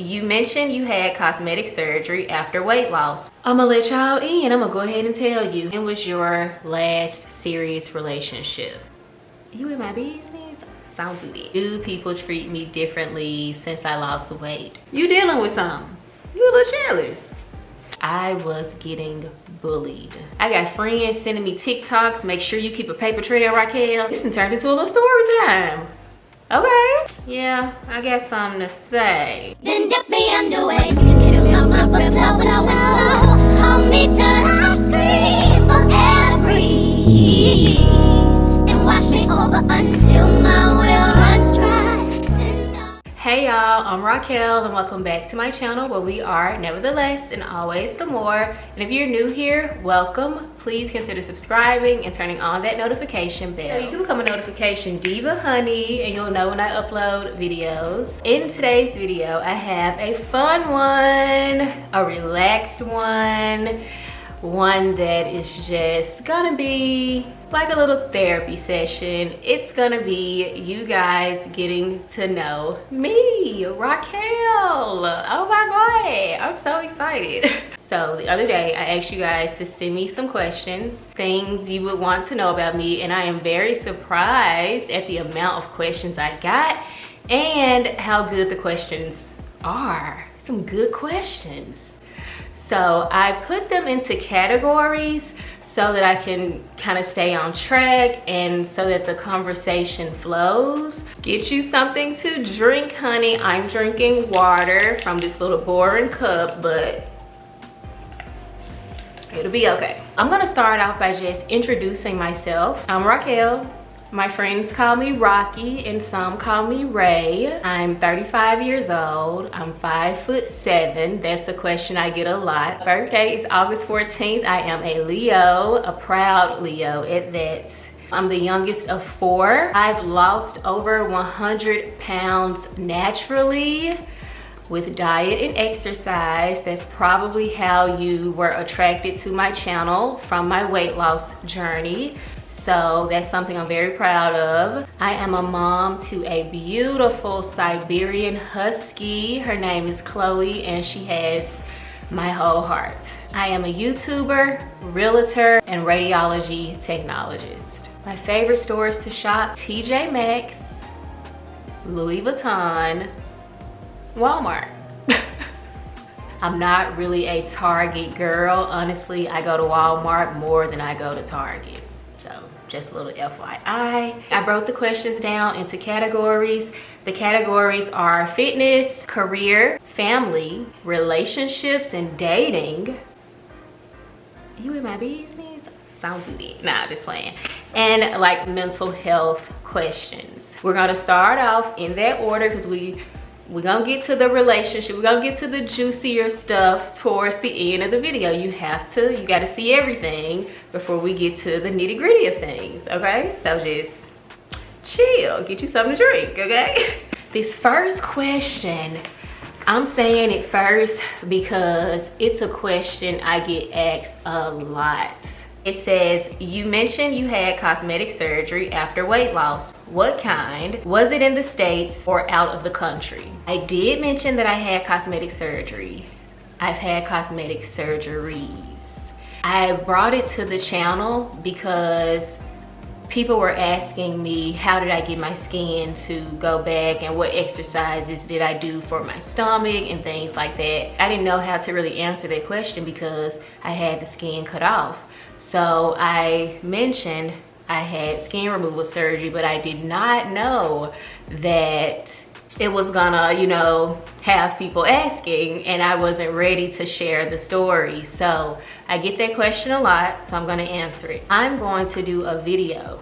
you mentioned you had cosmetic surgery after weight loss. I'm gonna let y'all in. I'm gonna go ahead and tell you. It was your last serious relationship. You in my business? Sounds good. Do people treat me differently since I lost weight? You dealing with something. You a little jealous. I was getting bullied. I got friends sending me TikToks. Make sure you keep a paper trail, Raquel. This done turned into a little story time. Okay. Yeah, I got something to say. Then dip me underway. You can kill my mind for flow. Hold me till I scream for every. And wash me over until my will runs dry. Hey y'all, I'm Raquel and welcome back to my channel where we are nevertheless and always the more. And if you're new here, welcome. Please consider subscribing and turning on that notification bell. So you can become a notification diva honey and you'll know when I upload videos. In today's video, I have a fun one, a relaxed one that is just gonna be like a little therapy session. It's gonna be you guys getting to know me, Raquel. Oh my God, I'm so excited. So the other day I asked you guys to send me some questions, things you would want to know about me, and I am very surprised at the amount of questions I got and how good the questions are. Some good questions. So I put them into categories so that I can kind of stay on track and so that the conversation flows. Get you something to drink, honey. I'm drinking water from this little boring cup, but it'll be okay. I'm gonna start off by just introducing myself. I'm Raquel. My friends call me Rocky and some call me Ray. I'm 35 years old. I'm 5'7". That's a question I get a lot. Birthday is August 14th. I am a Leo, a proud Leo at that. I'm the youngest of 4. I've lost over 100 pounds naturally with diet and exercise. That's probably how you were attracted to my channel, from my weight loss journey. So that's something I'm very proud of. I am a mom to a beautiful Siberian Husky. Her name is Chloe and she has my whole heart. I am a YouTuber, realtor, and radiology technologist. My favorite stores to shop: TJ Maxx, Louis Vuitton, Walmart. I'm not really a Target girl. Honestly, I go to Walmart more than I go to Target. So just a little FYI. I broke the questions down into categories. The categories are fitness, career, family, relationships, and dating. You in my business? Sounds good. Nah, just playing. And like mental health questions. We're gonna start off in that order because we're gonna get to the relationship. We're gonna get to the juicier stuff towards the end of the video. You gotta see everything before we get to the nitty gritty of things, okay? So just chill, get you something to drink, okay? This first question, I'm saying it first because it's a question I get asked a lot. It says, you mentioned you had cosmetic surgery after weight loss. What kind? Was it in the States or out of the country? I did mention that I had cosmetic surgery. I've had cosmetic surgeries. I brought it to the channel because people were asking me how did I get my skin to go back and what exercises did I do for my stomach and things like that. I didn't know how to really answer that question because I had the skin cut off. So I mentioned I had skin removal surgery, but I did not know that it was gonna, you know, have people asking, and I wasn't ready to share the story. So I get that question a lot, so I'm gonna answer it. I'm going to do a video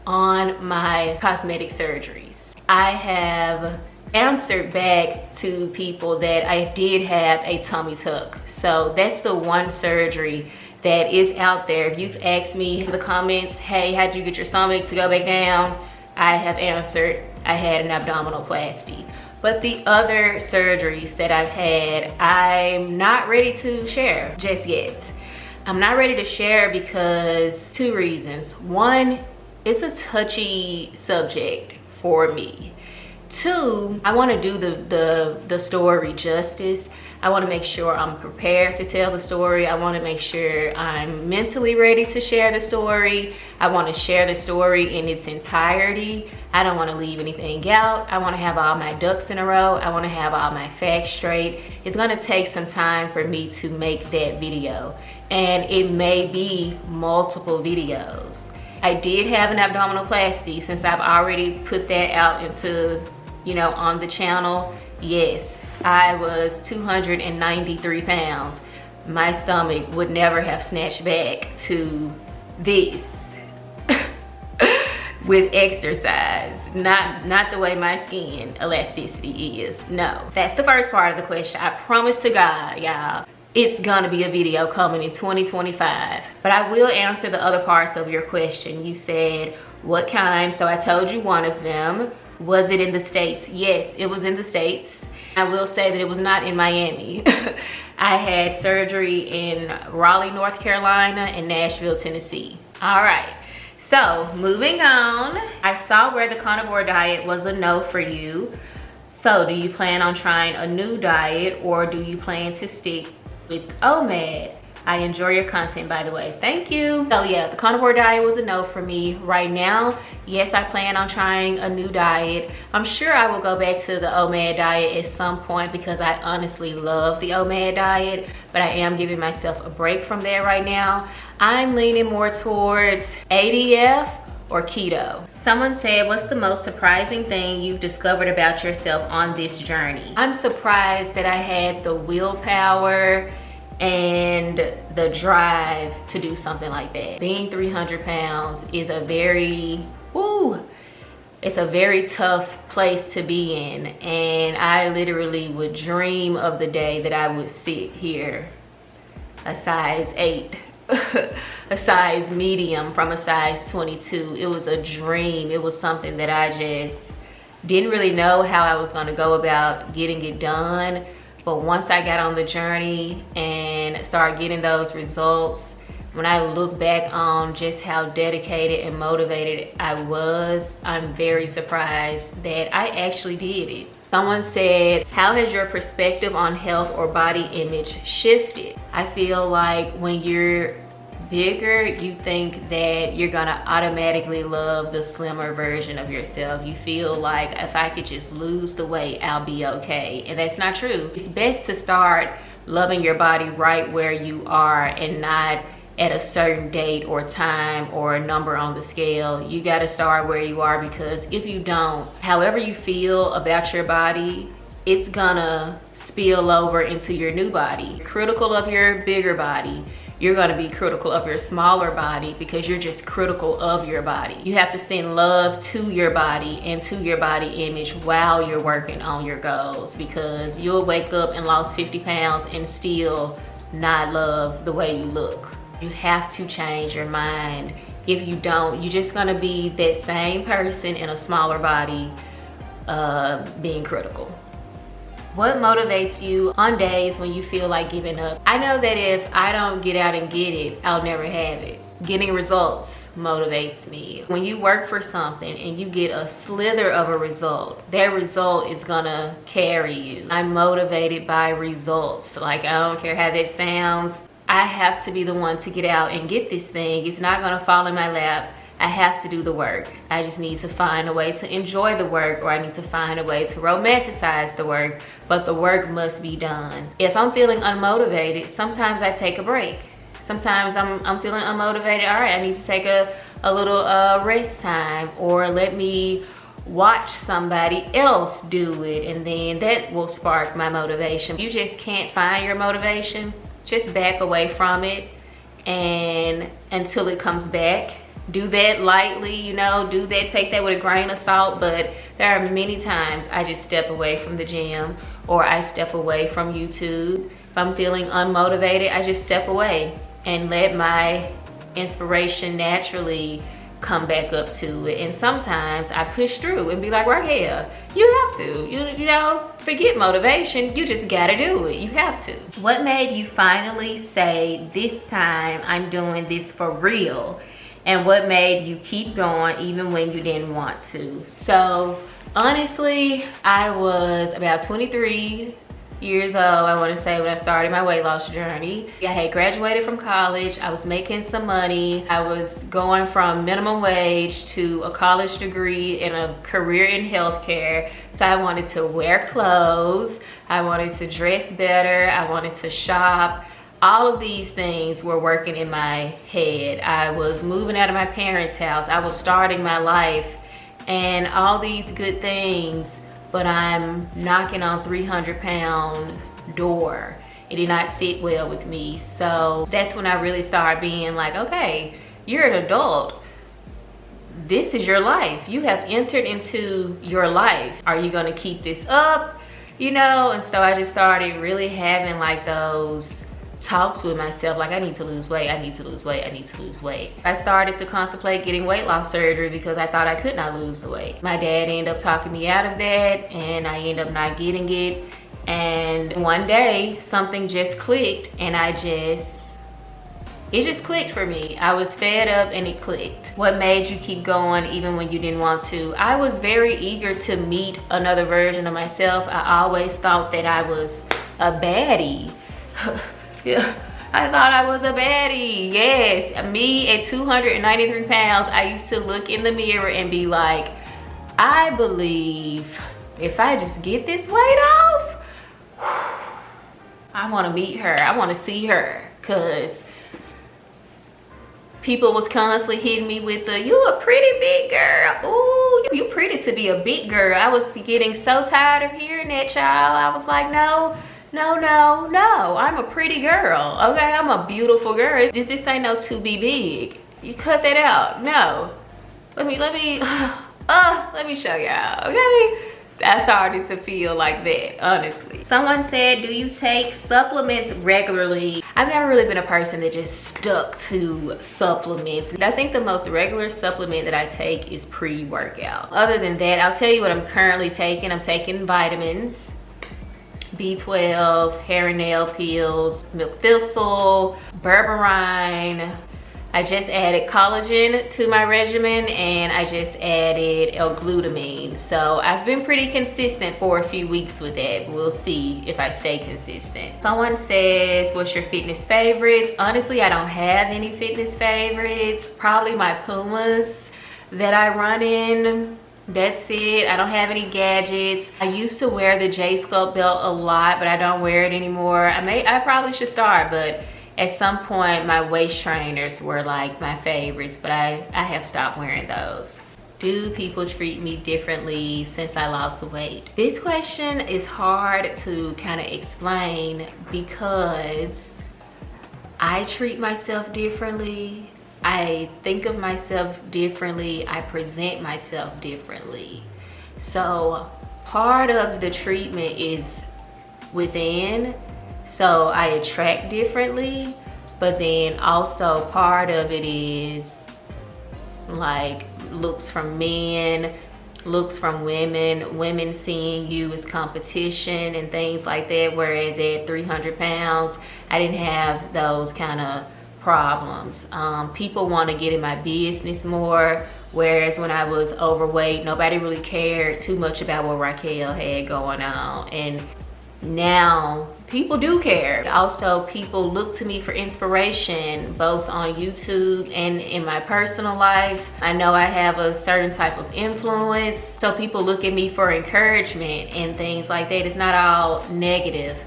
on my cosmetic surgeries. I have answered back to people that I did have a tummy tuck. So that's the one surgery that is out there. If you've asked me in the comments, hey, how'd you get your stomach to go back down? I have answered, I had an abdominoplasty. But the other surgeries that I've had, I'm not ready to share just yet. I'm not ready to share because 2 reasons. One, it's a touchy subject for me. Two, I want to do the story justice. I want to make sure I'm prepared to tell the story. I want to make sure I'm mentally ready to share the story. I want to share the story in its entirety. I don't want to leave anything out. I want to have all my ducks in a row. I want to have all my facts straight. It's going to take some time for me to make that video, and it may be multiple videos. I did have an abdominoplasty. Since I've already put that out into, you know, on the channel. Yes, I was 293 pounds. My stomach would never have snatched back to this with exercise. Not the way my skin elasticity is. No, that's the first part of the question. I promise to God, y'all, it's gonna be a video coming in 2025. But I will answer the other parts of your question. You said what kind, so I told you one of them. Was it in the States? Yes, it was in the States. I will say that it was not in Miami. I had surgery in Raleigh, North Carolina and Nashville, Tennessee. All right, so moving on. I saw where the carnivore diet was a no for you. So do you plan on trying a new diet, or do you plan to stick with OMAD? I enjoy your content, by the way. Thank you. So yeah, the carnivore diet was a no for me right now. Yes, I plan on trying a new diet. I'm sure I will go back to the OMAD diet at some point because I honestly love the OMAD diet, but I am giving myself a break from that right now. I'm leaning more towards ADF or keto. Someone said, what's the most surprising thing you've discovered about yourself on this journey? I'm surprised that I had the willpower and the drive to do something like that. Being 300 pounds is a very, it's a very tough place to be in. And I literally would dream of the day that I would sit here, a size 8, a size medium from a size 22. It was a dream. It was something that I just didn't really know how I was gonna go about getting it done. But once I got on the journey and started getting those results, when I look back on just how dedicated and motivated I was, I'm very surprised that I actually did it. Someone said, how has your perspective on health or body image shifted? I feel like when you're bigger, you think that you're gonna automatically love the slimmer version of yourself. You feel like if I could just lose the weight, I'll be okay. And that's not true. It's best to start loving your body right where you are and not at a certain date or time or a number on the scale. You gotta start where you are, because if you don't, however you feel about your body, it's gonna spill over into your new body. Critical of your bigger body, you're gonna be critical of your smaller body because you're just critical of your body. You have to send love to your body and to your body image while you're working on your goals, because you'll wake up and lost 50 pounds and still not love the way you look. You have to change your mind. If you don't, you're just gonna be that same person in a smaller body being critical. What motivates you on days when you feel like giving up? I know that if I don't get out and get it, I'll never have it. Getting results motivates me. When you work for something and you get a slither of a result, that result is gonna carry you. I'm motivated by results. Like, I don't care how that sounds. I have to be the one to get out and get this thing. It's not gonna fall in my lap. I have to do the work. I just need to find a way to enjoy the work, or I need to find a way to romanticize the work, but the work must be done. If I'm feeling unmotivated, sometimes I take a break. Sometimes I'm feeling unmotivated. All right, I need to take a little rest time, or let me watch somebody else do it, and then that will spark my motivation. You just can't find your motivation. Just back away from it and until it comes back. Do that lightly, you know, do that, take that with a grain of salt. But there are many times I just step away from the gym, or I step away from YouTube. If I'm feeling unmotivated, I just step away and let my inspiration naturally come back up to it. And sometimes I push through and be like, Raquel, you have to, you know, forget motivation, you just gotta do it, you have to. What made you finally say, this time I'm doing this for real? And what made you keep going even when you didn't want to? So Honestly, I was about 23 years old, I want to say, when I started my weight loss journey. I had graduated from college. I was making some money. I was going from minimum wage to a college degree and a career in healthcare. So I wanted to wear clothes. I wanted to dress better. I wanted to shop. All of these things were working in my head. I was moving out of my parents' house. I was starting my life and all these good things, but I'm knocking on 300-pound door. It did not sit well with me. So that's when I really started being like, okay, you're an adult. This is your life. You have entered into your life. Are you gonna keep this up? You know, and so I just started really having like those talks with myself, like I need to lose weight, I need to lose weight, I need to lose weight. I started to contemplate getting weight loss surgery because I thought I could not lose the weight. My dad ended up talking me out of that and I ended up not getting it. And one day something just clicked and it just clicked for me. I was fed up and it clicked. What made you keep going even when you didn't want to? I was very eager to meet another version of myself. I always thought that I was a baddie. Yeah, I thought I was a baddie. Yes, me at 293 pounds, I used to look in the mirror and be like, I believe if I just get this weight off, I want to meet her. I want to see her, because people was constantly hitting me with the, you a pretty big girl. Ooh, you pretty to be a big girl. I was getting so tired of hearing that, child. I was like, no, I'm a pretty girl. Okay, I'm a beautiful girl. This ain't no to be big. You cut that out. No. Let me show y'all, okay? I started to feel like that, honestly. Someone said, do you take supplements regularly? I've never really been a person that just stuck to supplements. I think the most regular supplement that I take is pre-workout. Other than that, I'll tell you what I'm currently taking. I'm taking vitamins, B12, hair and nail pills, milk thistle, berberine. I just added collagen to my regimen and I just added L-glutamine. So I've been pretty consistent for a few weeks with that. We'll see if I stay consistent. Someone says, what's your fitness favorites? Honestly, I don't have any fitness favorites. Probably my Pumas that I run in. That's it. I don't have any gadgets. I used to wear the J Sculpt belt a lot, but I don't wear it anymore. I probably should start, but at some point my waist trainers were like my favorites, but I have stopped wearing those. Do people treat me differently since I lost weight? This question is hard to kind of explain because I treat myself differently. I think of myself differently. I present myself differently. So part of the treatment is within. So I attract differently, but then also part of it is like looks from men, looks from women seeing you as competition and things like that. Whereas at 300 pounds, I didn't have those kind of problems. People want to get in my business more, whereas when I was overweight, nobody really cared too much about what Raquel had going on. And now people do care. Also, people look to me for inspiration, both on YouTube and in my personal life. I know I have a certain type of influence, so people look at me for encouragement and things like that. It's not all negative,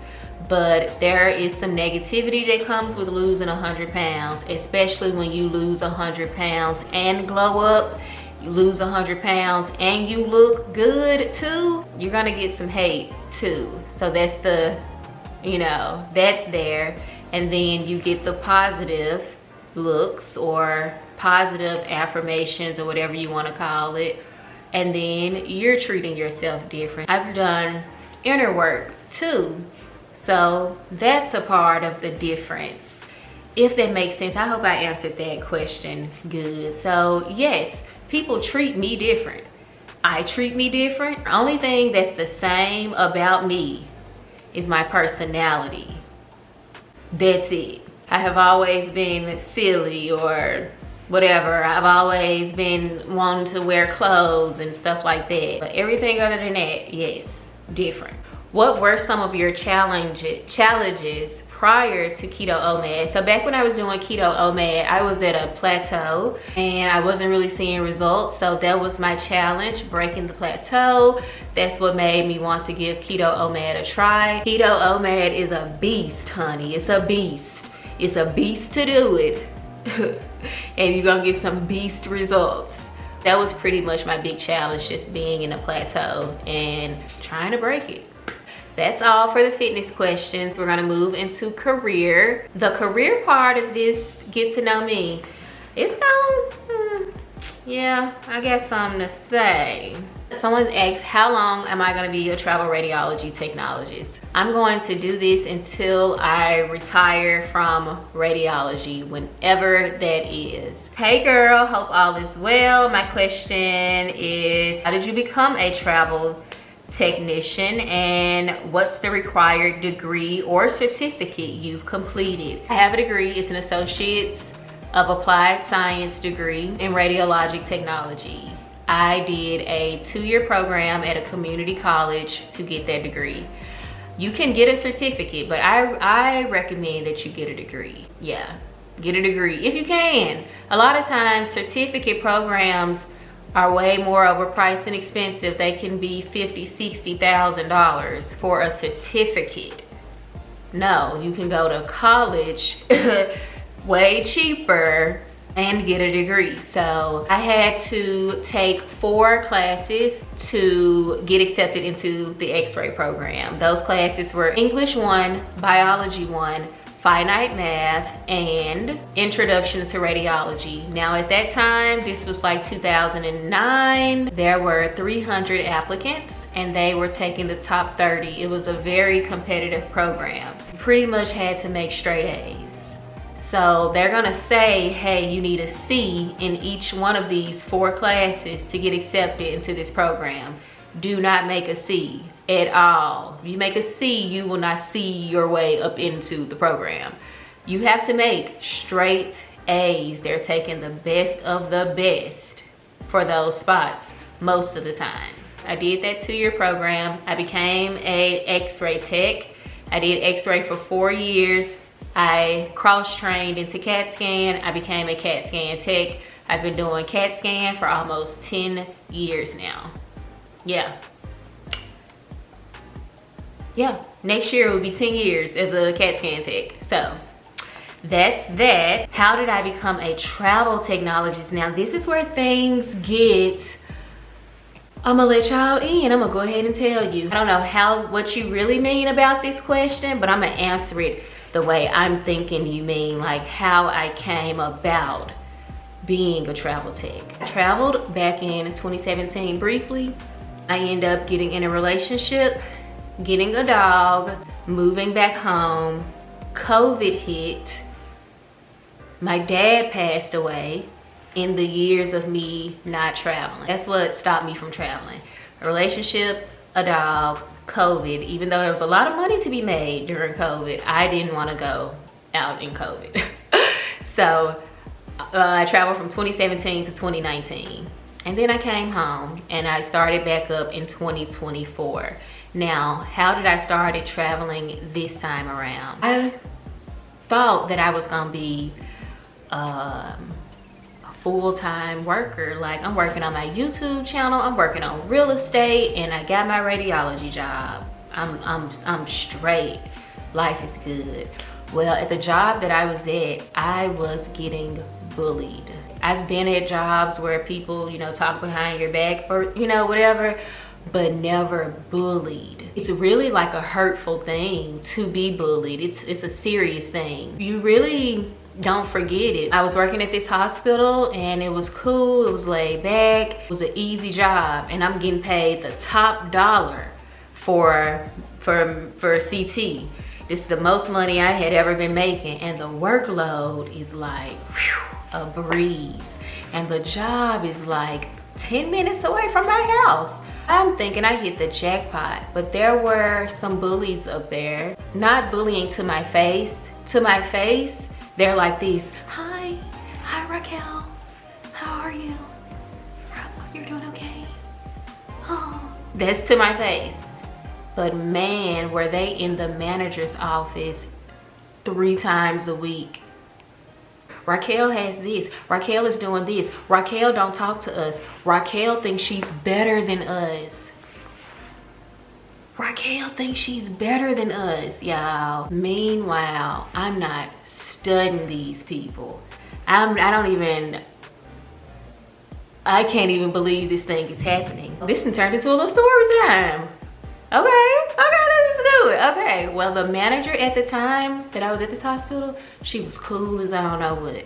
but there is some negativity that comes with losing 100 pounds, especially when you lose 100 pounds and glow up. You lose 100 pounds and you look good too, you're gonna get some hate too. So that's the, that's there. And then you get the positive looks or positive affirmations or whatever you want to call it. And then you're treating yourself different. I've done inner work too. So that's a part of the difference. If that makes sense, I hope I answered that question good. So yes, people treat me different. I treat me different. The only thing that's the same about me is my personality. That's it. I have always been silly or whatever. I've always been wanting to wear clothes and stuff like that. But everything other than that, yes, different. What were some of your challenges prior to keto OMAD? So back when I was doing keto OMAD, I was at a plateau and I wasn't really seeing results. So that was my challenge, breaking the plateau. That's what made me want to give keto OMAD a try. Keto OMAD is a beast, honey. It's a beast. It's a beast to do it. And you're gonna get some beast results. That was pretty much my big challenge, just being in a plateau and trying to break it. That's all for the fitness questions. We're gonna move into career. The career part of this get to know me, it's gonna, yeah, I got something to say. Someone asked, how long am I gonna be a travel radiology technologist? I'm going to do this until I retire from radiology, whenever that is. Hey girl, hope all is well. My question is, how did you become a travel technician and what's the required degree or certificate you've completed? I have a degree. It's an Associate's of Applied Science degree in radiologic technology. I did a 2-year program at a community college to get that degree. You can get a certificate, but I recommend that you get a degree. Yeah, get a degree if you can. A lot of times certificate programs are way more overpriced and expensive. They can be $50,000, $60,000 for a certificate. No, you can go to college way cheaper and get a degree. So I had to take 4 classes to get accepted into the X-ray program. Those classes were English 1, Biology 1, Finite Math, and Introduction to Radiology. Now at that time, this was like 2009, there were 300 applicants and they were taking the top 30. It was a very competitive program. You pretty much had to make straight A's. So they're gonna say, hey, you need a C in each one of these 4 classes to get accepted into this program. Do not make a C at all. If you make a C, you will not see your way up into the program. You have to make straight A's. They're taking the best of the best for those spots most of the time. I did that 2-year program. I became a X-ray tech. I did X-ray for 4 years. I cross-trained into CAT scan. I became a CAT scan tech. I've been doing CAT scan for almost 10 years now. Yeah, next year it will be 10 years as a CAT scan tech. So that's that. How did I become a travel technologist? Now this is where things get, I'm gonna let y'all in. I'm gonna go ahead and tell you. I don't know what you really mean about this question, but I'm gonna answer it the way I'm thinking you mean, like how I came about being a travel tech. I traveled back in 2017 briefly. I ended up getting in a relationship, getting a dog, moving back home. COVID hit. My dad passed away in the years of me not traveling. That's what stopped me from traveling. A relationship, a dog, COVID. Even though there was a lot of money to be made during COVID, I didn't want to go out in COVID. So I traveled from 2017 to 2019. And then I came home and I started back up in 2024. Now, how did I start traveling this time around? I thought that I was gonna be a full-time worker. Like, I'm working on my YouTube channel, I'm working on real estate, and I got my radiology job. I'm straight. Life is good. Well, at the job that I was at, I was getting bullied. I've been at jobs where people, you know, talk behind your back or, you know, whatever, but never bullied. It's really like a hurtful thing to be bullied. It's a serious thing. You really don't forget it. I was working at this hospital and it was cool, it was laid back, it was an easy job, and I'm getting paid the top dollar for CT. This is the most money I had ever been making, and the workload is like a breeze, and the job is like 10 minutes away from my house. I'm thinking I hit the jackpot, but there were some bullies up there, not bullying to my face. To my face, they're like these, hi Raquel, That's to my face. But man, were they in the manager's office 3 times a week. Raquel has this. Raquel is doing this. Raquel don't talk to us. Raquel thinks she's better than us. Raquel thinks she's better than us, y'all. Meanwhile, I'm not studying these people. I can't even believe this thing is happening. This done turned into a little story time. Okay, let's do it. Okay, well, the manager at the time that I was at this hospital, she was cool as I don't know what.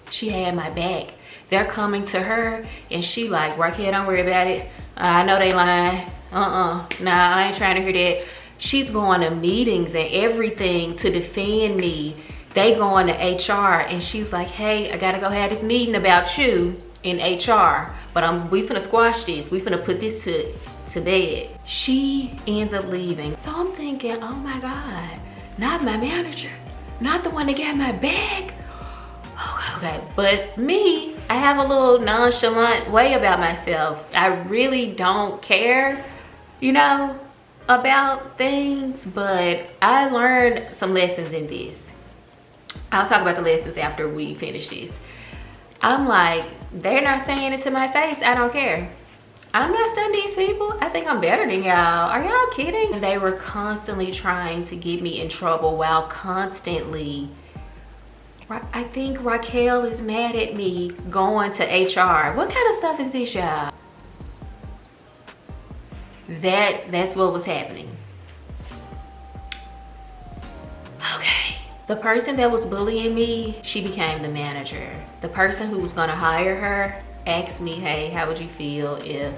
She had my back. They're coming to her and she like, Raquel, don't worry about it. I know they lying. Nah, I ain't trying to hear that. She's going to meetings and everything to defend me. They going to HR and she's like, hey, I gotta go have this meeting about you in HR, but we finna squash this. We finna put this to bed. She ends up leaving. So I'm thinking, oh my God, not my manager, not the one that got my bag. Okay, but me, I have a little nonchalant way about myself. I really don't care, you know, about things, but I learned some lessons in this. I'll talk about the lessons after we finish this. I'm like, they're not saying it to my face. I don't care. I'm not studying these people. I think I'm better than y'all. Are y'all kidding? And they were constantly trying to get me in trouble while constantly, I think Raquel is mad at me going to HR. What kind of stuff is this, y'all? That's what was happening. Okay. The person that was bullying me, she became the manager. The person who was gonna hire her asked me, hey, how would you feel if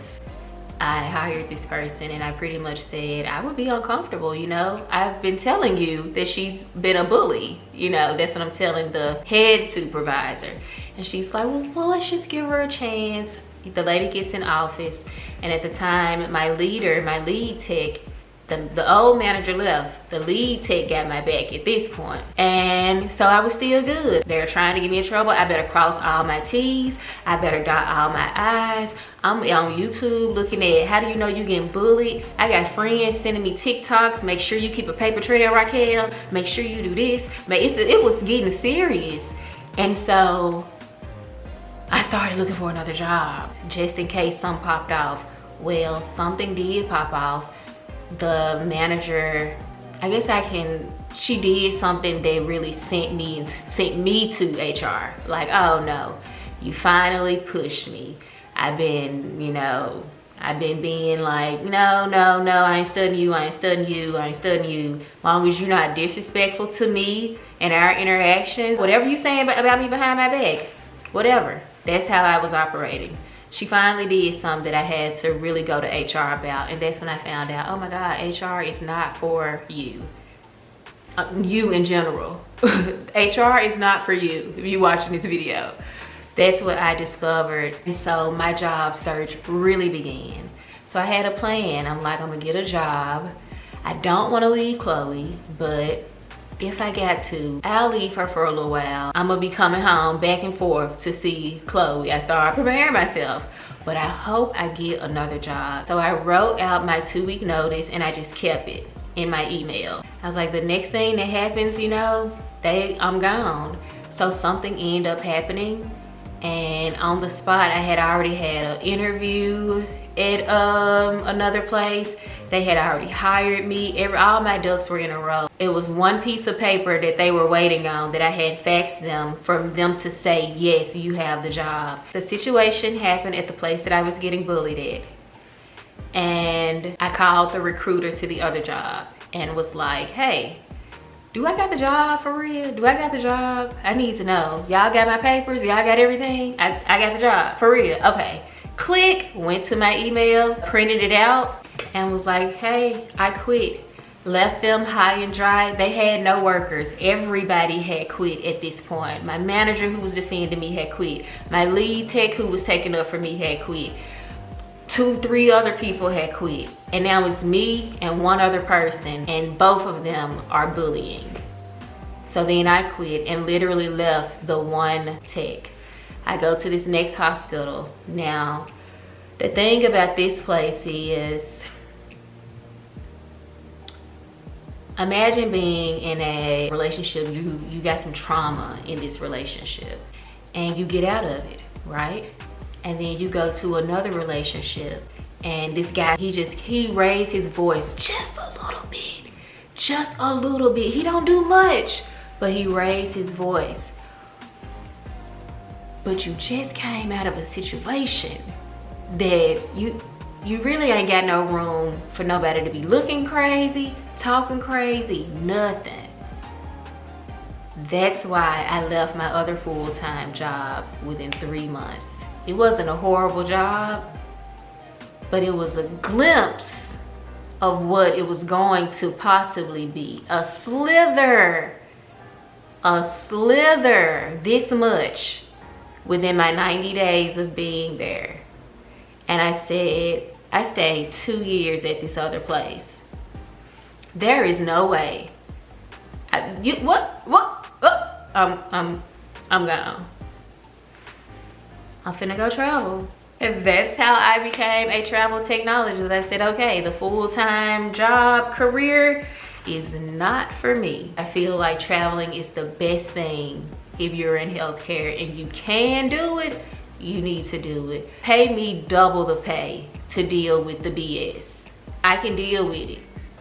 I hired this person? And I pretty much said, I would be uncomfortable, you know? I've been telling you that she's been a bully. You know, that's what I'm telling the head supervisor. And she's like, well, let's just give her a chance. The lady gets in office, and at the time, my lead tech, the old manager left. The lead tech got my back at this point. And so I was still good. They're trying to get me in trouble. I better cross all my T's. I better dot all my I's. I'm on YouTube looking at how do you know you're getting bullied. I got friends sending me TikToks. Make sure you keep a paper trail, Raquel. Make sure you do this. But it was getting serious. And so I started looking for another job just in case something popped off. Well, something did pop off. The manager, I guess she did something that really sent me to HR. Like, oh no, you finally pushed me. I've been being like, no, I ain't studying you, I ain't studying you, I ain't studying you. As long as you're not disrespectful to me and our interactions, whatever you saying about me behind my back, whatever. That's how I was operating. She finally did something that I had to really go to HR about, and that's when I found out, oh my God, HR is not for you. You in general. HR is not for you if you're watching this video. That's what I discovered. And so my job search really began. So I had a plan. I'm like, I'm gonna get a job. I don't wanna leave Chloe, but if I got to, I'll leave her for a little while. I'm gonna be coming home back and forth to see Chloe. I started preparing myself, but I hope I get another job. So I wrote out my 2-week notice and I just kept it in my email. I was like, the next thing that happens, you know, I'm gone. So something ended up happening, and on the spot, I had already had an interview at another place. They had already hired me. All my ducks were in a row. It was one piece of paper that they were waiting on that I had faxed them for them to say, yes, you have the job. The situation happened at the place that I was getting bullied at. And I called the recruiter to the other job and was like, hey, do I got the job for real? Do I got the job? I need to know. Y'all got my papers? Y'all got everything? I got the job for real. Okay. Click, went to my email, printed it out, and was like, hey, I quit. Left them high and dry. They had no workers. Everybody had quit at this point. My manager who was defending me had quit. My lead tech who was taking up for me had quit. 2-3 other people had quit. And now it's me and one other person, and both of them are bullying. So then I quit and literally left the one tech. I go to this next hospital. Now, the thing about this place is Imagine being in a relationship, you got some trauma in this relationship and you get out of it, right? And then you go to another relationship and this guy, he raised his voice just a little bit, just a little bit. He don't do much, but he raised his voice. But you just came out of a situation that you really ain't got no room for nobody to be looking crazy, talking crazy, nothing. That's why I left my other full-time job within 3 months. It wasn't a horrible job, but it was a glimpse of what it was going to possibly be. A slither, this much within my 90 days of being there. And I said, I stayed 2 years at this other place. There is no way. I'm gone. I'm finna go travel. And that's how I became a travel technologist. I said, okay, the full-time job career is not for me. I feel like traveling is the best thing if you're in healthcare and you can do it, you need to do it. Pay me double the pay to deal with the BS. I can deal with it.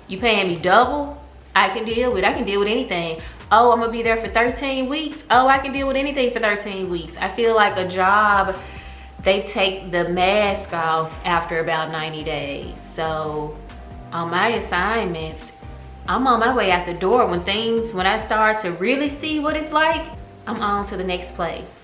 You paying me double? I can deal with it. I can deal with anything. Oh, I'm gonna be there for 13 weeks. Oh, I can deal with anything for 13 weeks. I feel like a job, they take the mask off after about 90 days. So on my assignments, I'm on my way out the door. When I start to really see what it's like, I'm on to the next place.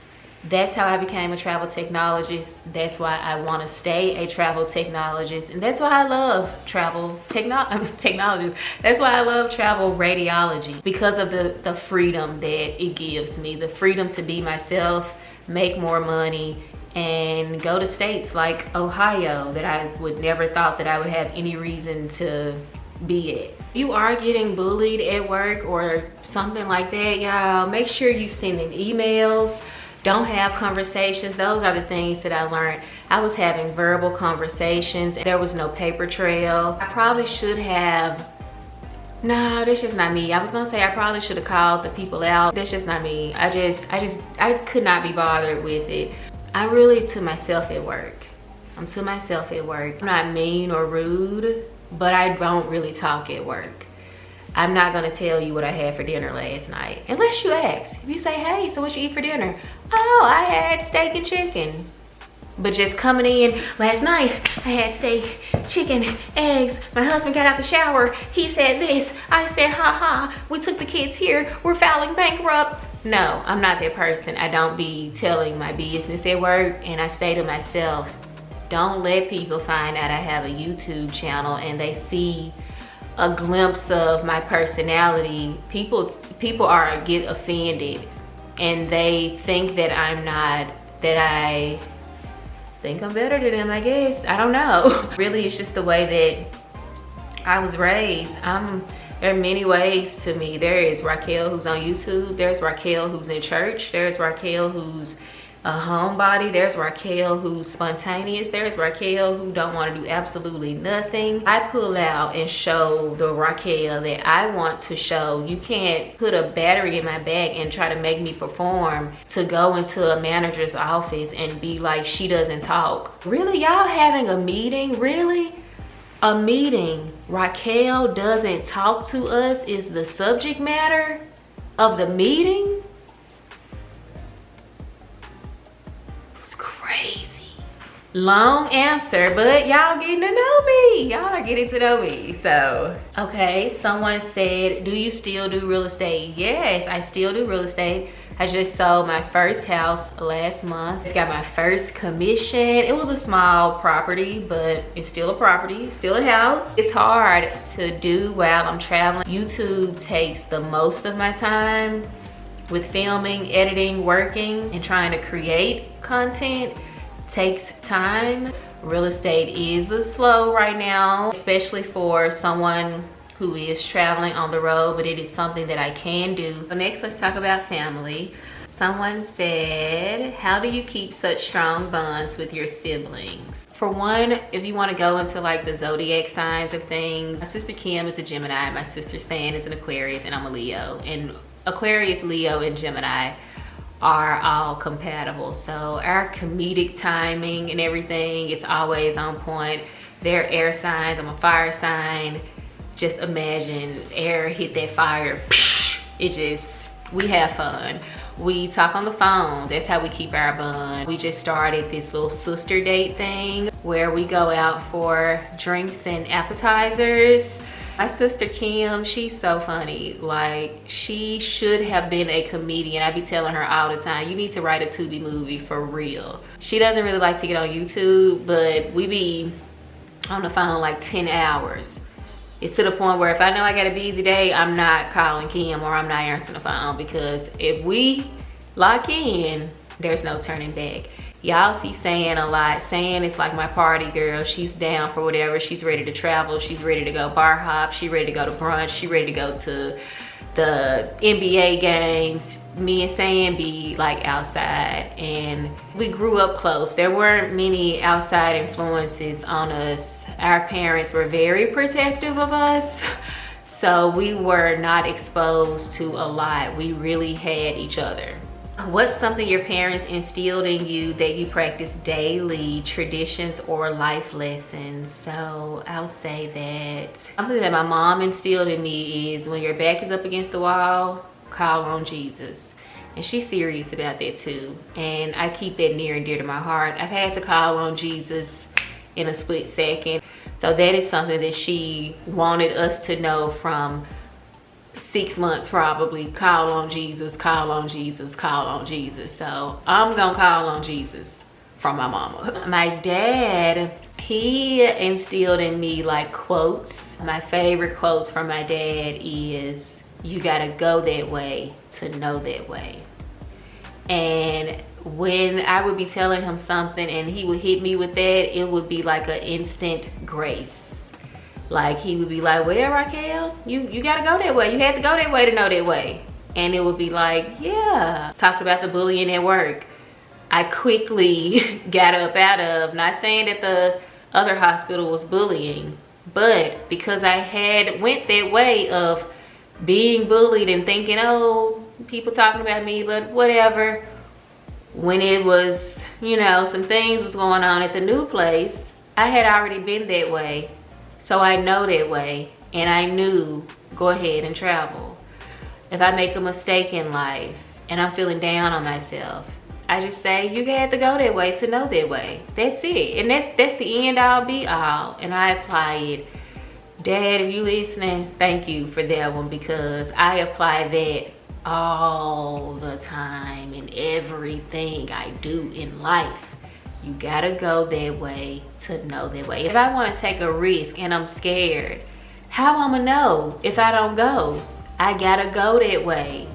That's how I became a travel technologist. That's why I want to stay a travel technologist. And that's why I love travel technologists. That's why I love travel radiology, because of the freedom that it gives me, the freedom to be myself, make more money, and go to states like Ohio that I would never thought that I would have any reason to be at. If you are getting bullied at work or something like that, y'all, make sure you send in emails. Don't have conversations. Those are the things that I learned. I was having verbal conversations. There was no paper trail. I probably should have, no, that's just not me. I was gonna say I probably should have called the people out. That's just not me. I could not be bothered with it. I'm really to myself at work. I'm to myself at work. I'm not mean or rude, but I don't really talk at work. I'm not gonna tell you what I had for dinner last night, unless you ask. If you say, hey, so what you eat for dinner? Oh, I had steak and chicken. But just coming in, last night, I had steak, chicken, eggs. My husband got out the shower. He said this. I said, ha ha, we took the kids here. We're filing bankrupt. No, I'm not that person. I don't be telling my business at work, and I stay to myself. Don't let people find out I have a YouTube channel and they see a glimpse of my personality. People get offended and they think that I think I'm better than them, I guess. I don't know. Really, it's just the way that I was raised. There are many ways to me. There is Raquel who's on YouTube. There's Raquel who's in church. There's Raquel who's a homebody. There's Raquel who's spontaneous. There's Raquel who don't want to do absolutely nothing. I pull out and show the Raquel that I want to show. You can't put a battery in my back and try to make me perform to go into a manager's office and be like, she doesn't talk. Really, y'all having a meeting? Really? A meeting, Raquel doesn't talk to us is the subject matter of the meeting? It's crazy. Long answer, but y'all getting to know me. Y'all are getting to know me. So, okay, someone said, do you still do real estate? Yes, I still do real estate. I just sold my first house last month. It's got my first commission. It was a small property, but it's still a property, still a house. It's hard to do while I'm traveling. YouTube takes the most of my time with filming, editing, working, and trying to create content. Takes time. Real estate is slow right now, especially for someone who is traveling on the road, but it is something that I can do. So next, let's talk about family. Someone said, how do you keep such strong bonds with your siblings? For one, if you want to go into like the zodiac signs of things, my sister Kim is a Gemini, my sister San is an Aquarius, and I'm a Leo. And Aquarius, Leo, and Gemini are all compatible. So our comedic timing and everything is always on point. They're air signs, I'm a fire sign. Just imagine air hit that fire. We have fun. We talk on the phone. That's how we keep our bond. We just started this little sister date thing where we go out for drinks and appetizers. My sister Kim, she's so funny. Like, she should have been a comedian. I be telling her all the time, you need to write a Tubi movie for real. She doesn't really like to get on YouTube, but we be on the phone like 10 hours. It's to the point where if I know I got a busy day, I'm not calling Kim or I'm not answering the phone, because if we lock in, there's no turning back. Y'all see San a lot. San is like my party girl. She's down for whatever. She's ready to travel. She's ready to go bar hop. She's ready to go to brunch. She's ready to go to the NBA games. Me and San be like outside, and we grew up close. There weren't many outside influences on us. Our parents were very protective of us, so we were not exposed to a lot. We really had each other. What's something your parents instilled in you that you practice daily, traditions or life lessons? So I'll say that something that my mom instilled in me is when your back is up against the wall, call on Jesus. And she's serious about that too. And I keep that near and dear to my heart. I've had to call on Jesus in a split second. So that is something that she wanted us to know from 6 months probably. Call on Jesus, call on Jesus, call on Jesus. So I'm gonna call on Jesus from my mama. My dad, he instilled in me like quotes. My favorite quotes from my dad is, you gotta go that way to know that way. And when I would be telling him something and he would hit me with that, it would be like an instant grace. Like, he would be like, well, Raquel, you gotta go that way. You had to go that way to know that way. And it would be like, yeah. Talked about the bullying at work. I quickly got up out of, not saying that the other hospital was bullying, but because I had went that way of being bullied and thinking, oh, people talking about me, but whatever. When it was, you know, some things was going on at the new place, I had already been that way. So I know that way, and I knew, go ahead and travel. If I make a mistake in life and I'm feeling down on myself, I just say, you had to go that way to know that way. That's it. And that's the end all be all. And I apply it. Dad, if you listening, thank you for that one, because I apply that all the time in everything I do in life. You gotta go that way to know that way. If I want to take a risk and I'm scared, how I'ma know if I don't go? I gotta go that way.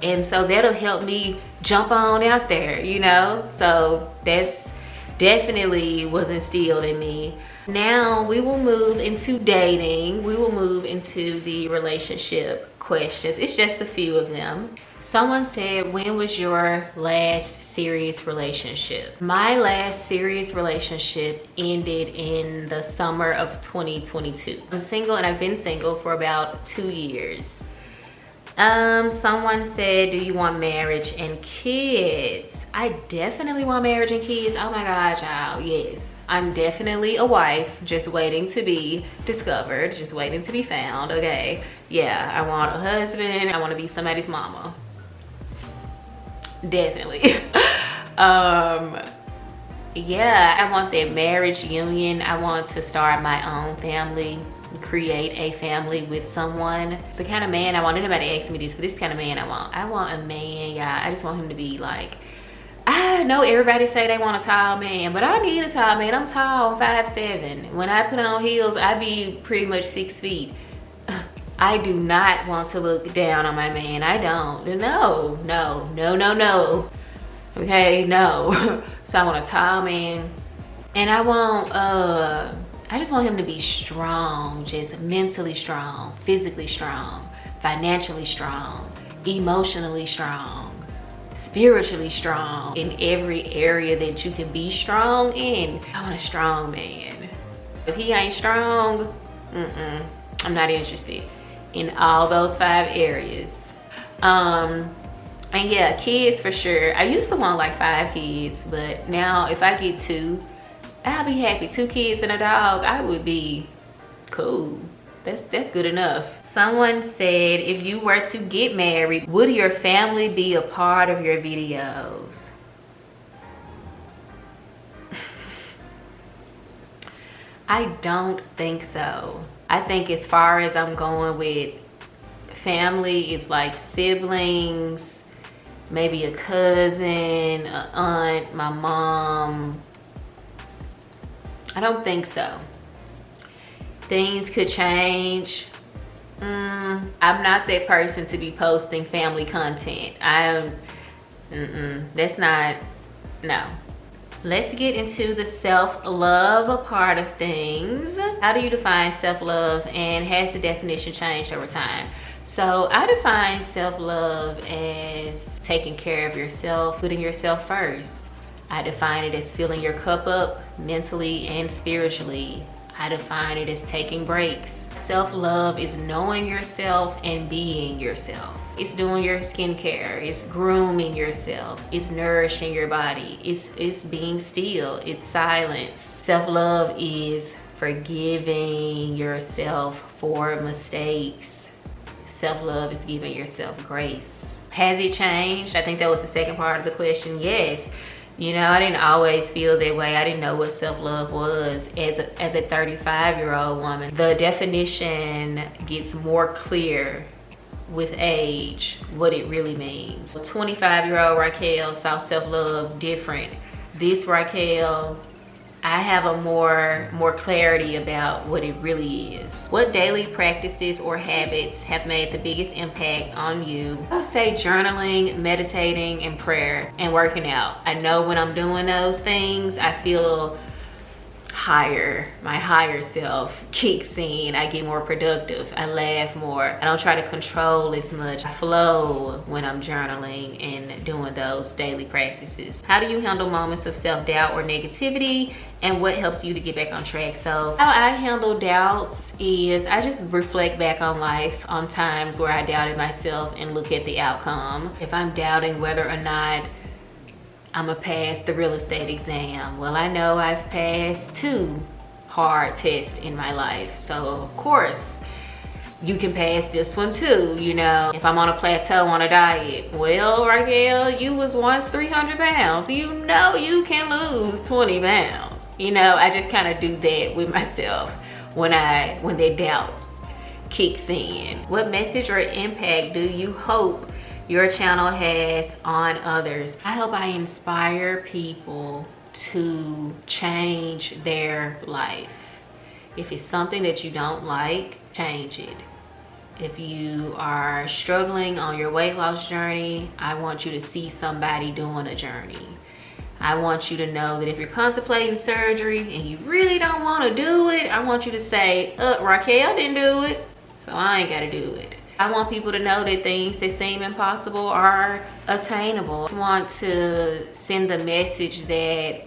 And so that'll help me jump on out there, you know? So that's definitely was instilled in me. Now we will move into dating. We will move into the relationship questions. It's just a few of them. Someone said, when was your last serious relationship? My last serious relationship ended in the summer of 2022. I'm single, and I've been single for about 2 years. Someone said, do you want marriage and kids? I definitely want marriage and kids. Oh my God, y'all, yes. I'm definitely a wife, just waiting to be discovered, just waiting to be found, okay? Yeah, I want a husband. I want to be somebody's mama. Definitely. Yeah, I want that marriage union. I want to start my own family, create a family with someone. The kind of man I want, anybody ask me this, but this kind of man I want a man, yeah. I just want him to be like, I know everybody say they want a tall man, but I need a tall man. I'm tall, I'm 5'7". When I put on heels, I be pretty much 6 feet. I do not want to look down on my man. I don't. No. Okay, no. So I want a tall man. And I want, I just want him to be strong, just mentally strong, physically strong, financially strong, emotionally strong, spiritually strong in every area that you can be strong in. I want a strong man. If he ain't strong, I'm not interested in all those 5 areas. And yeah, kids for sure. I used to want like 5 kids, but now if I get 2, I'll be happy. 2 kids and a dog, I would be cool. That's good enough. Someone said, if you were to get married, would your family be a part of your videos? I don't think so. I think as far as I'm going with family, it's like siblings, maybe a cousin, an aunt, my mom. I don't think so. Things could change. I'm not that person to be posting family content. That's not, no. Let's get into the self-love part of things. How do you define self-love, and has the definition changed over time? So I define self-love as taking care of yourself, putting yourself first. I define it as filling your cup up mentally and spiritually. I define it as taking breaks. Self-love is knowing yourself and being yourself. It's doing your skincare, it's grooming yourself, it's nourishing your body, it's being still, it's silence. Self-love is forgiving yourself for mistakes. Self-love is giving yourself grace. Has it changed? I think that was the second part of the question. Yes. You know, I didn't always feel that way. I didn't know what self-love was as a 35-year-old woman. The definition gets more clear with age, what it really means. 25-year-old Raquel saw self-love different. This Raquel, I have a more clarity about what it really is. What daily practices or habits have made the biggest impact on you? I would say journaling, meditating, and prayer, and working out. I know when I'm doing those things, I feel higher. My higher self kicks in. I get more productive. I laugh more. I don't try to control as much. I flow when I'm journaling and doing those daily practices. How do you handle moments of self-doubt or negativity, and what helps you to get back on track? So how I handle doubts is I just reflect back on life, on times where I doubted myself, and look at the outcome. If I'm doubting whether or not I'm gonna pass the real estate exam, well, I know I've passed 2 hard tests in my life, so of course you can pass this one too. You know, if I'm on a plateau on a diet, well, Raquel, you was once 300 pounds, you know you can lose 20 pounds. You know, I just kind of do that with myself when that doubt kicks in. What message or impact do you hope your channel has on others? I hope I inspire people to change their life. If it's something that you don't like, change it. If you are struggling on your weight loss journey, I want you to see somebody doing a journey. I want you to know that if you're contemplating surgery and you really don't want to do it, I want you to say, Raquel didn't do it, so I ain't got to do it. I want people to know that things that seem impossible are attainable. I want to send the message that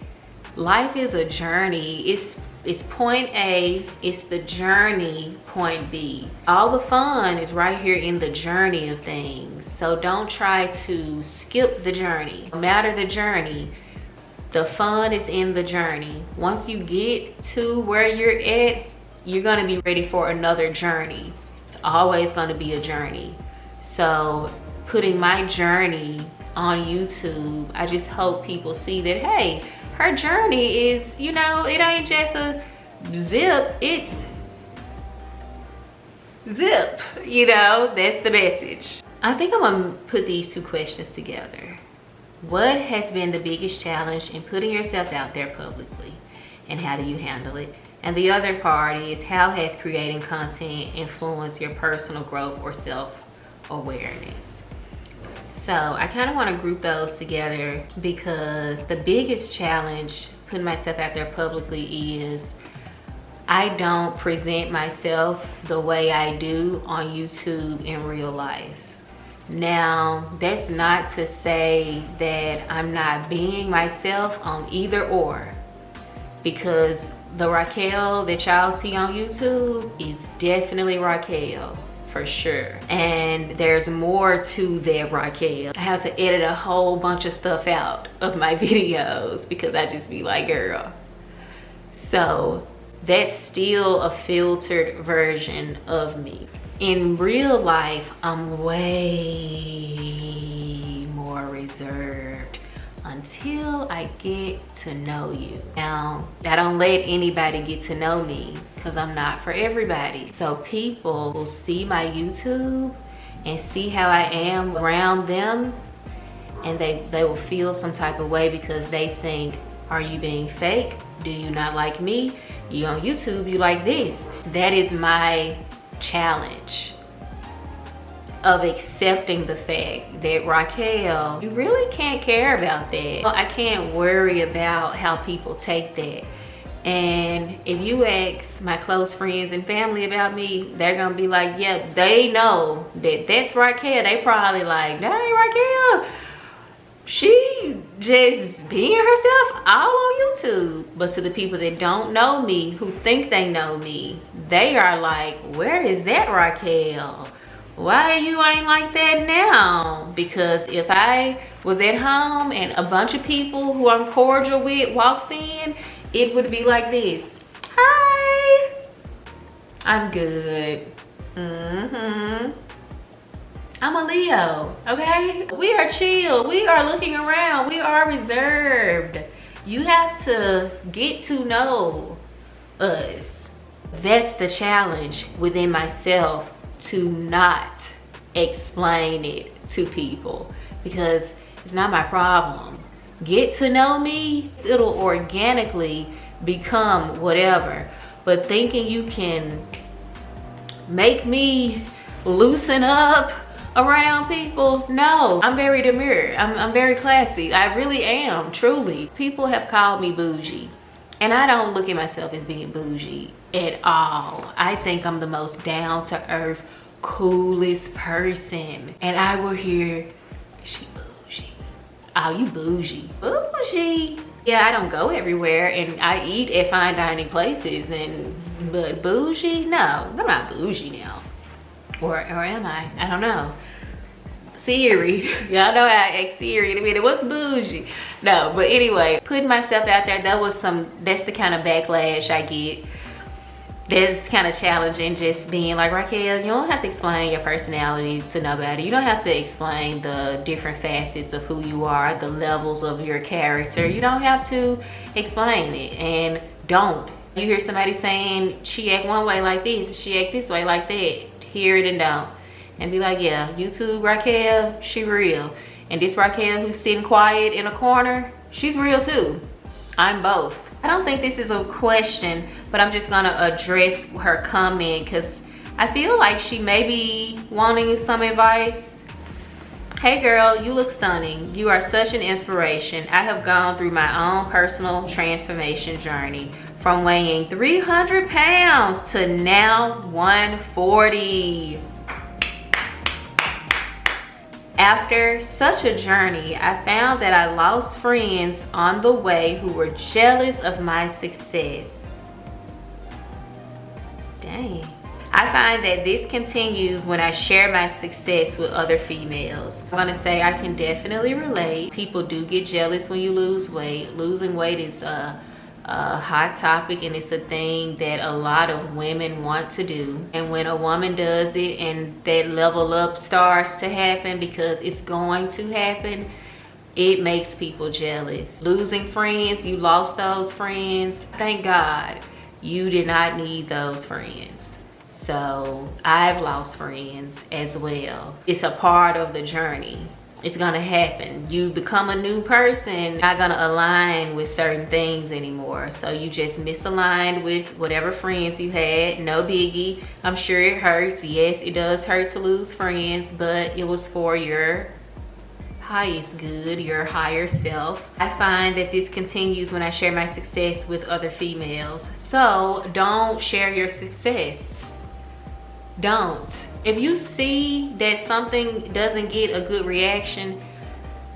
life is a journey. It's point A, it's the journey, point B. All the fun is right here in the journey of things. So don't try to skip the journey. No matter the journey, the fun is in the journey. Once you get to where you're at, you're gonna be ready for another journey. It's always gonna be a journey. So putting my journey on YouTube, I just hope people see that, hey, her journey is, you know, it ain't just a zip, it's zip, you know, that's the message. I think I'm gonna put these 2 questions together. What has been the biggest challenge in putting yourself out there publicly, and how do you handle it? And the other part is, how has creating content influenced your personal growth or self-awareness? So I kind of want to group those together because the biggest challenge putting myself out there publicly is I don't present myself the way I do on YouTube in real life. Now, that's not to say that I'm not being myself on either or, because the Raquel that y'all see on YouTube is definitely Raquel, for sure. And there's more to that Raquel. I have to edit a whole bunch of stuff out of my videos because I just be like, girl. So that's still a filtered version of me. In real life, I'm way more reserved until I get to know you. Now, I don't let anybody get to know me because I'm not for everybody. So people will see my YouTube and see how I am around them, and they will feel some type of way because they think, are you being fake? Do you not like me? You on YouTube, you like this. That is my challenge of accepting the fact that, Raquel, you really can't care about that. I can't worry about how people take that. And if you ask my close friends and family about me, they're gonna be like, yeah, they know that that's Raquel. They probably like, dang, Raquel, she just being herself all on YouTube. But to the people that don't know me, who think they know me, they are like, where is that Raquel? Why you ain't like that now? Because if I was at home and a bunch of people who I'm cordial with walks in, it would be like this. Hi, I'm good. I'm a Leo, okay? We are chill, we are looking around, we are reserved. You have to get to know us. That's the challenge within myself, to not explain it to people because it's not my problem. Get to know me, it'll organically become whatever. But thinking you can make me loosen up around people, no. I'm very demure, I'm very classy. I really am, truly. People have called me bougie, and I don't look at myself as being bougie at all. I think I'm the most down-to-earth, coolest person. And I will hear, she bougie. Oh, you bougie. Bougie. Yeah, I don't go everywhere and I eat at fine dining places, but bougie? No, I'm not bougie now. Or am I? I don't know. Siri, y'all know how I ask Siri in a minute, what's bougie? No, but anyway, putting myself out there, that's the kind of backlash I get. That's kind of challenging, just being like, Raquel, you don't have to explain your personality to nobody. You don't have to explain the different facets of who you are, the levels of your character. You don't have to explain it, and don't. You hear somebody saying, she act one way like this, she act this way like that. Hear it and don't. And be like, yeah, YouTube Raquel, she real. And this Raquel who's sitting quiet in a corner, she's real too. I'm both. I don't think this is a question, but I'm just gonna address her comment because I feel like she may be wanting some advice. Hey girl, you look stunning. You are such an inspiration. I have gone through my own personal transformation journey from weighing 300 pounds to now 140. After such a journey, I found that I lost friends on the way who were jealous of my success. Dang. I find that this continues when I share my success with other females. I'm gonna say I can definitely relate. People do get jealous when you lose weight. Losing weight is a hot topic, and it's a thing that a lot of women want to do. And when a woman does it and that level up starts to happen, because it's going to happen, it makes people jealous. Losing friends, you lost those friends. Thank God you did not need those friends. So I've lost friends as well. It's a part of the journey. It's gonna happen. You become a new person, not gonna align with certain things anymore. So you just misaligned with whatever friends you had. No biggie. I'm sure it hurts. Yes, it does hurt to lose friends, but it was for your highest good, your higher self. I find that this continues when I share my success with other females. So don't share your success. Don't. If you see that something doesn't get a good reaction,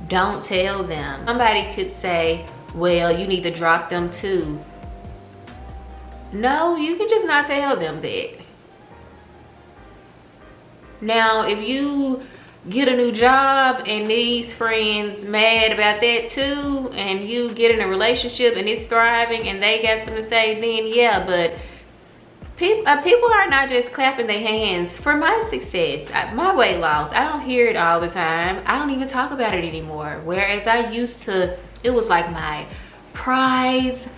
don't tell them. Somebody could say, well, you need to drop them too. No, you can just not tell them that. Now, if you get a new job and these friends mad about that too, and you get in a relationship and it's thriving and they got something to say, then yeah, but people are not just clapping their hands for my success. My weight loss, I don't hear it all the time. I don't even talk about it anymore. Whereas I used to, it was like my prize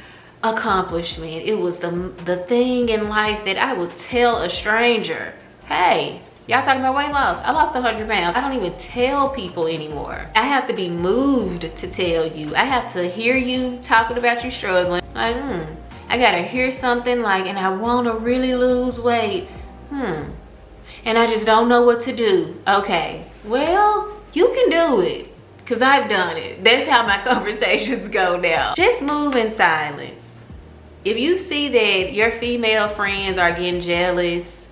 accomplishment. It was the thing in life that I would tell a stranger, hey, y'all talking about weight loss? I lost 100 pounds. I don't even tell people anymore. I have to be moved to tell you. I have to hear you talking about you struggling. Like, I gotta hear something like, and I wanna really lose weight. And I just don't know what to do. Okay, well, you can do it, because I've done it. That's how my conversations go now. Just move in silence. If you see that your female friends are getting jealous,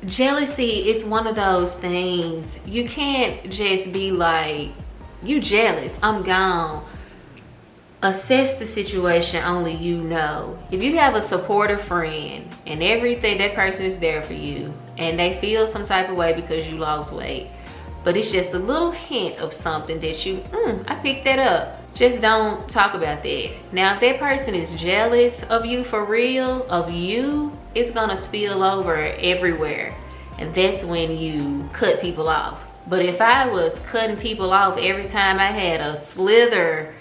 jealousy is one of those things. You can't just be like, you jealous, I'm gone. Assess the situation, only you know. If you have a supportive friend and everything, that person is there for you, and they feel some type of way because you lost weight, but it's just a little hint of something that you, I picked that up. Just don't talk about that. Now, if that person is jealous of you for real, of you, it's gonna spill over everywhere. And that's when you cut people off. But if I was cutting people off every time I had a slither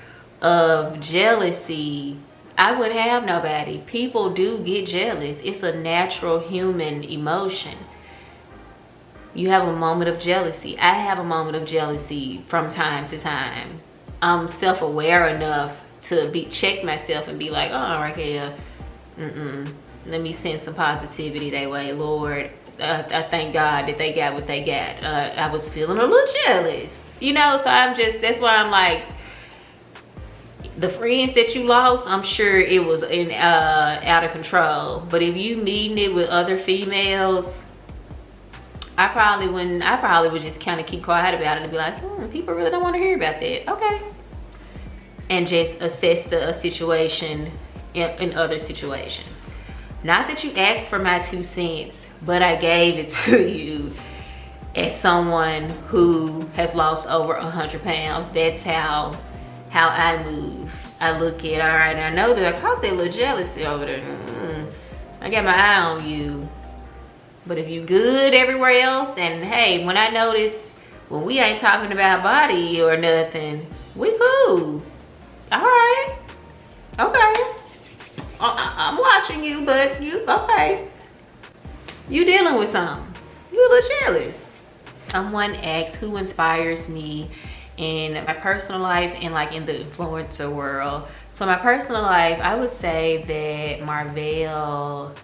of jealousy, I wouldn't have nobody. People do get jealous. It's a natural human emotion. You have a moment of jealousy. I have a moment of jealousy from time to time. I'm self-aware enough to check myself and be like, oh, Raquel, let me send some positivity their way, Lord. I thank God that they got what they got. I was feeling a little jealous, you know, so that's why I'm like, the friends that you lost, I'm sure it was out of control. But if you meeting it with other females, I probably would just kind of keep quiet about it and be like, people really don't want to hear about that. Okay. And just assess the situation in other situations. Not that you asked for my 2 cents, but I gave it to you as someone who has lost over 100 pounds. That's how I move. I look at, all right, I know that I caught that little jealousy over there. I got my eye on you. But if you good everywhere else, and hey, when I notice when we ain't talking about body or nothing, we cool. All right, okay. I'm watching you, but you, okay. You dealing with something. You a little jealous. Someone asked who inspires me in my personal life and like in the influencer world. So my personal life, I would say that Marvell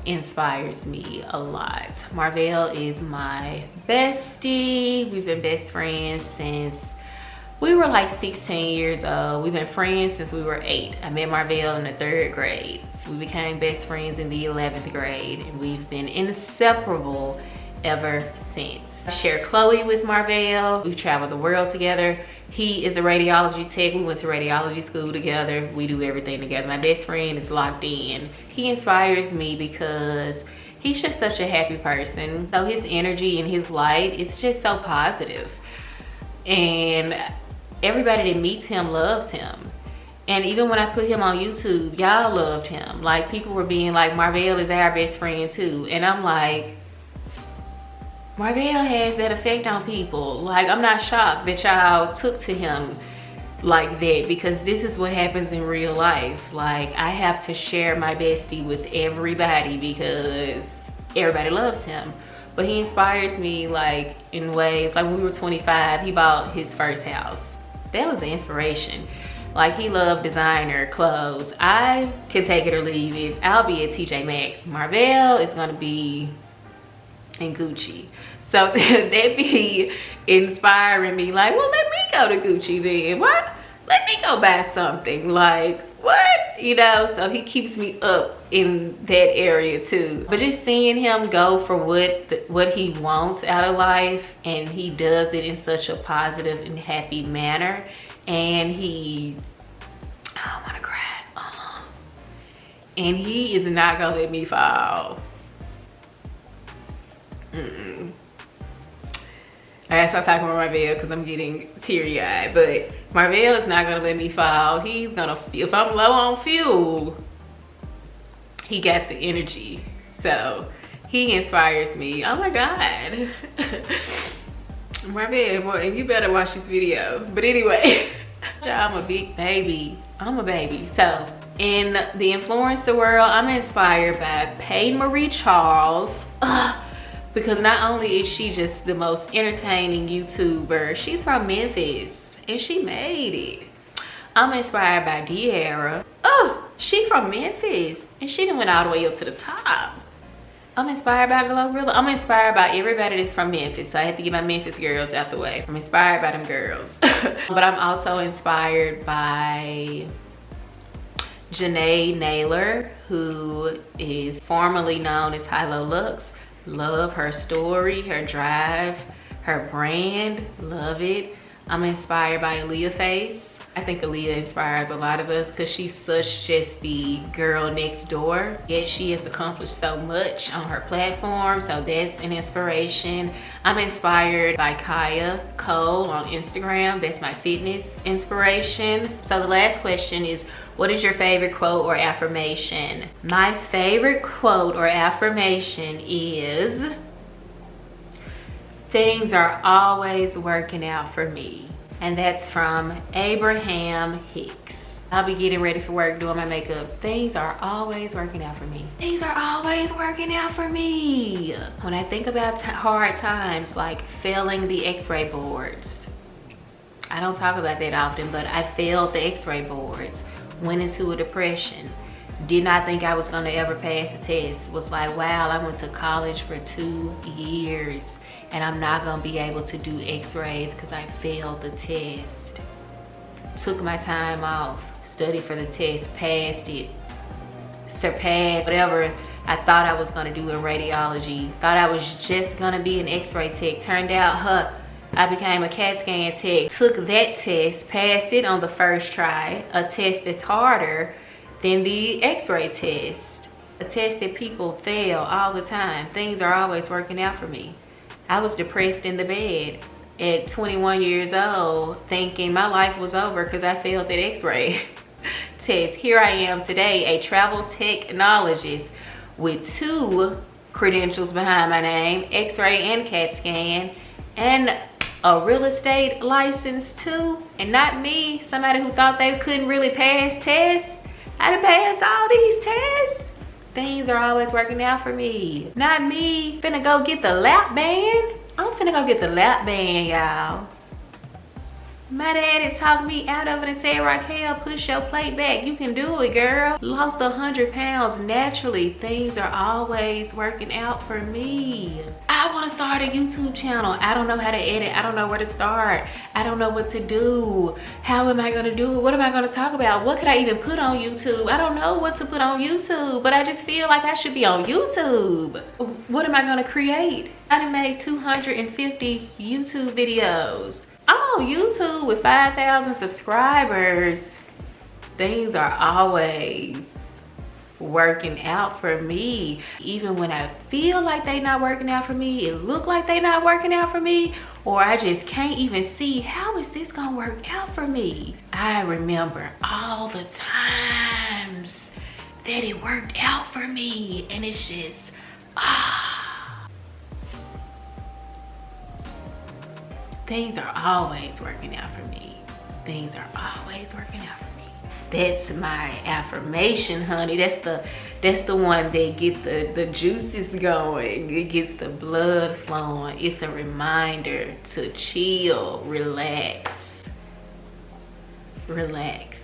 inspires me a lot. Marvell is my bestie. We've been best friends since we were like 16 years old. We've been friends since we were 8. I met Marvell in the 3rd grade. We became best friends in the 11th grade, and we've been inseparable ever since. I share Chloe with Marvell. We've traveled the world together. He is a radiology tech. We went to radiology school together. We do everything together. My best friend is locked in. He inspires me because he's just such a happy person. So his energy and his light, it's just so positive. And everybody that meets him loves him. And even when I put him on YouTube, y'all loved him. Like, people were being like, Marvell is our best friend too. And I'm like, Marvell has that effect on people. Like, I'm not shocked that y'all took to him like that, because this is what happens in real life. Like, I have to share my bestie with everybody because everybody loves him. But he inspires me like in ways, like when we were 25, he bought his first house. That was an inspiration. Like, he loved designer clothes. I can take it or leave it. I'll be at TJ Maxx. Marvell is gonna be in Gucci. So that be inspiring me, like, well, let me go to Gucci then. What? Let me go buy something. Like, what? You know, so he keeps me up in that area too. But just seeing him go for what he wants out of life, and he does it in such a positive and happy manner, and I want to cry. And he is not gonna let me fall. I gotta stop talking about Marvell because I'm getting teary-eyed, but Marvell is not gonna let me fall. He's gonna, if I'm low on fuel, he got the energy. So he inspires me. Oh my God. Marvell, boy, you better watch this video. But anyway, I'm a big baby. I'm a baby. So in the influencer world, I'm inspired by Paige Marie Charles. Because not only is she just the most entertaining YouTuber, she's from Memphis and she made it. I'm inspired by De'Ara. Oh, she from Memphis and she done went all the way up to the top. I'm inspired by Glorilla. I'm inspired by everybody that's from Memphis. So I had to get my Memphis girls out the way. I'm inspired by them girls. But I'm also inspired by Janae Naylor, who is formerly known as Hilo Lux. Love her story, her drive, her brand, love it. I'm inspired by Aaliyah Face. I think Aaliyah inspires a lot of us because she's such just the girl next door. Yet she has accomplished so much on her platform, so that's an inspiration. I'm inspired by Kaya Cole on Instagram. That's my fitness inspiration. So the last question is, what is your favorite quote or affirmation? My favorite quote or affirmation is, things are always working out for me. And that's from Abraham Hicks. I'll be getting ready for work, doing my makeup. Things are always working out for me. Things are always working out for me. When I think about hard times, like failing the x-ray boards, I don't talk about that often, but I failed the x-ray boards, went into a depression, did not think I was gonna ever pass the test. Was like, wow, I went to college for 2 years and I'm not gonna be able to do x-rays because I failed the test. Took my time off, studied for the test, passed it, surpassed whatever I thought I was gonna do in radiology. Thought I was just gonna be an x-ray tech. Turned out, I became a CAT scan tech. Took that test, passed it on the first try, a test that's harder than the x-ray test. A test that people fail all the time. Things are always working out for me. I was depressed in the bed at 21 years old, thinking my life was over because I failed that x-ray test. Here I am today, a travel technologist with 2 credentials behind my name, x-ray and CAT scan, and a real estate license too. And not me, somebody who thought they couldn't really pass tests. I done passed all these tests. Things are always working out for me. Not me finna go get the lap band. I'm finna go get the lap band, y'all. My daddy talked me out of it and said, Raquel, push your plate back. You can do it, girl. Lost 100 pounds naturally. Things are always working out for me. I want to start a YouTube channel. I don't know how to edit. I don't know where to start. I don't know what to do. How am I going to do it? What am I going to talk about? What could I even put on YouTube? I don't know what to put on YouTube, but I just feel like I should be on YouTube. What am I going to create? I done made 250 YouTube videos. I'm on YouTube with 5,000 subscribers. Things are always working out for me. Even when I feel like they not working out for me, it look like they not working out for me, or I just can't even see how is this gonna work out for me. I remember all the times that it worked out for me, and it's just, things are always working out for me. Things are always working out for me. That's my affirmation, honey. That's the one that gets the juices going. It gets the blood flowing. It's a reminder to chill, relax. Relax.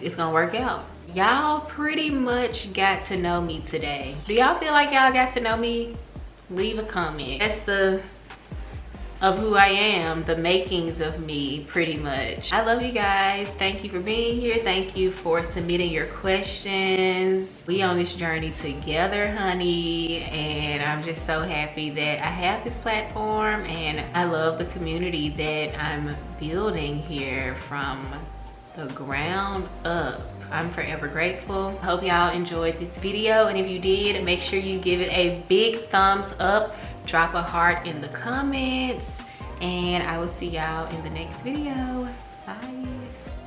It's gonna work out. Y'all pretty much got to know me today. Do y'all feel like y'all got to know me? Leave a comment. of who I am, the makings of me, pretty much. I love you guys. Thank you for being here. Thank you for submitting your questions. We on this journey together, honey, and I'm just so happy that I have this platform, and I love the community that I'm building here from the ground up. I'm forever grateful. I hope y'all enjoyed this video, and if you did, make sure you give it a big thumbs up. Drop a heart in the comments, and I will see y'all in the next video. Bye.